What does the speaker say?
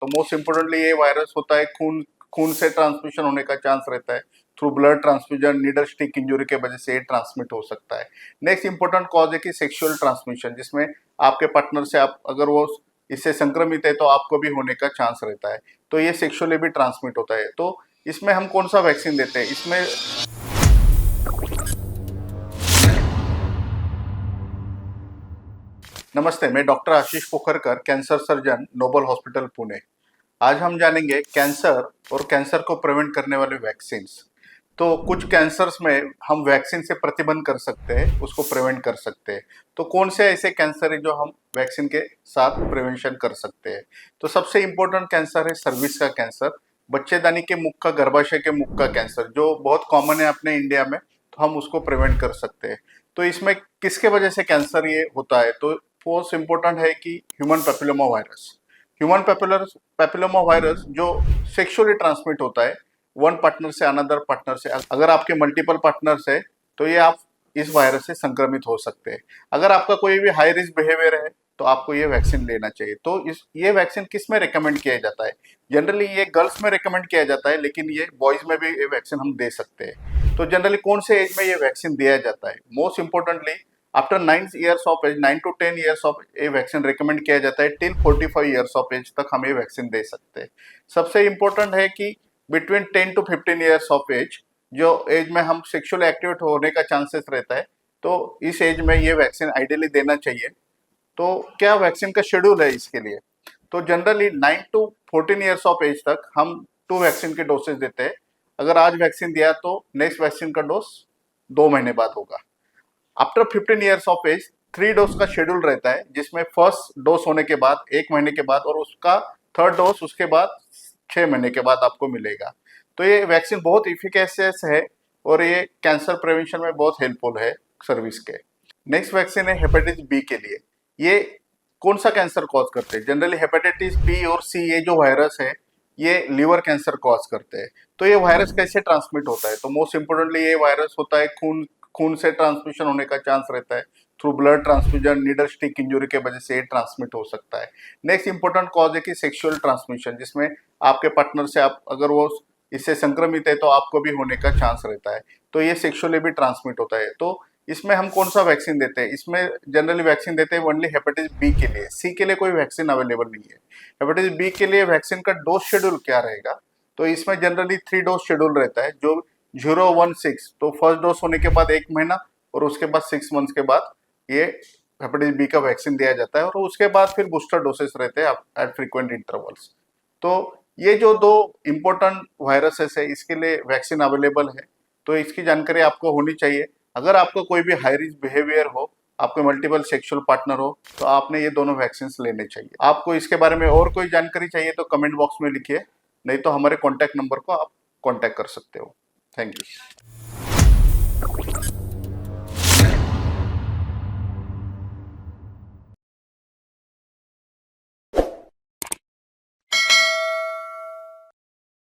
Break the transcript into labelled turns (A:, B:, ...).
A: तो most importantly ये virus होता है खून खून से ट्रांसमिशन होने का चांस रहता है, through blood transfusion, needle stick injury के वजह से ये ट्रांसमिट हो सकता है। नेक्स्ट इंपॉर्टेंट कॉज है कि सेक्सुअल ट्रांसमिशन, जिसमें आपके पार्टनर से आप अगर वो इससे संक्रमित है तो आपको भी होने का चांस रहता है, तो ये सेक्सुअली भी ट्रांसमिट होता है। तो इसमें हम कौन सा वैक्सीन देते हैं? इसमें नमस्ते, मैं doctor Ashish Pokharkar, cancer surgeon, Noble hospital Pune. आज हम जानेंगे कैंसर और कैंसर को प्रिवेंट करने वाले वैक्सीन्स। तो कुछ कैंसर्स में हम वैक्सीन से प्रतिबंध कर सकते हैं, उसको प्रिवेंट कर सकते हैं। तो कौन से ऐसे कैंसर है जो हम वैक्सीन के साथ प्रिवेंशन कर सकते हैं? तो सबसे इम्पोर्टेंट कैंसर है सर्विक्स का कैंसर, बच्चेदानी के मुख का, गर्भाशय के मुख का कैंसर, जो बहुत कॉमन है अपने इंडिया में, तो हम उसको प्रिवेंट कर सकते हैं। तो इसमें किसके वजह से कैंसर ये होता है? तो मोस्ट इम्पोर्टेंट है कि human papilloma virus. Human papilloma virus जो सेक्सुअली ट्रांसमिट होता है वन पार्टनर से अनदर पार्टनर से। अगर आपके मल्टीपल पार्टनर्स है तो ये आप इस वायरस से संक्रमित हो सकते हैं। अगर आपका कोई भी हाई रिस्क बिहेवियर है तो आपको ये वैक्सीन लेना चाहिए। तो ये वैक्सीन किस में रिकमेंड किया जाता है? जनरली ये गर्ल्स में रिकमेंड किया जाता है, लेकिन ये बॉयज में भी ये वैक्सीन हम दे सकते हैं। तो जनरली कौन से एज में ये वैक्सीन दिया जाता है? Most importantly after 9 years of age, 9 to 10 years of ये वैक्सीन रिकमेंड किया जाता है। टिल 45 ईयर्स ऑफ एज तक हम ये वैक्सीन दे सकते हैं। सबसे इम्पोर्टेंट है कि between 10 to 15 years of age, जो एज में हम सेक्सुअल एक्टिवेट होने का चांसेस रहता है, तो इस एज में ये वैक्सीन आइडियली देना चाहिए। तो क्या वैक्सीन का शेड्यूल है इसके लिए? तो generally 9 to 14 years of age तक हम 2 वैक्सीन के डोसेज देते हैं। अगर आज वैक्सीन दिया तो नेक्स्ट वैक्सीन का डोज 2 महीने बाद होगा। After 15 years of age 3 dose का शेड्यूल रहता है, जिसमें फर्स्ट डोज होने के बाद 1 महीने के बाद, और उसका थर्ड डोज उसके बाद 6 महीने के बाद आपको मिलेगा। तो ये वैक्सीन बहुत इफिकेशियस है और ये कैंसर प्रिवेंशन में बहुत हेल्पफुल है सर्विस के। नेक्स्ट वैक्सीन है हेपेटाइटिस बी के लिए। ये कौन सा कैंसर कॉज करते हैं? जनरली हेपेटाइटिस बी और सी, ये जो वायरस है ये लिवर कैंसर कॉज करते हैं। तो ये वायरस कैसे ट्रांसमिट होता है? तो मोस्ट इम्पोर्टेंटली ये वायरस होता है खून से ट्रांसमिशन होने का चांस रहता है, through blood transfusion, needle stick injury के वजह से ये ट्रांसमिट हो सकता है। नेक्स्ट इंपॉर्टेंट कॉज है कि सेक्सुअल ट्रांसमिशन, जिसमें आपके पार्टनर से आप अगर वो इससे संक्रमित है तो आपको भी होने का चांस रहता है, तो ये सेक्सुअली भी ट्रांसमिट होता है। तो इसमें हम कौन सा वैक्सीन देते हैं? इसमें जनरली वैक्सीन देते हैं ओनली हेपेटाइटिस बी के लिए। सी के लिए कोई वैक्सीन अवेलेबल नहीं है। हेपेटाइटिस बी के लिए वैक्सीन का डोज शेड्यूल क्या रहेगा? तो इसमें जनरली 3 डोज शेड्यूल रहता है, जो 016, तो फर्स्ट डोज होने के बाद 1 महीना और उसके बाद 6 मंथ्स के बाद ये हेपेटाइटिस बी का वैक्सीन दिया जाता है, और उसके बाद फिर बूस्टर डोसेस रहते हैं एट फ्रीक्वेंट इंटरवल्स। तो ये जो 2 इम्पोर्टेंट वायरसेस है इसके लिए वैक्सीन अवेलेबल है, तो इसकी जानकारी आपको होनी चाहिए। अगर आपको कोई भी हाई रिस्क बिहेवियर हो, आपके मल्टीपल सेक्सुअल पार्टनर हो, तो आपने ये दोनों वैक्सीन लेने चाहिए। आपको इसके बारे में और कोई जानकारी चाहिए तो कमेंट बॉक्स में लिखिए, नहीं तो हमारे कॉन्टैक्ट नंबर को आप कॉन्टैक्ट कर सकते हो। Thank you.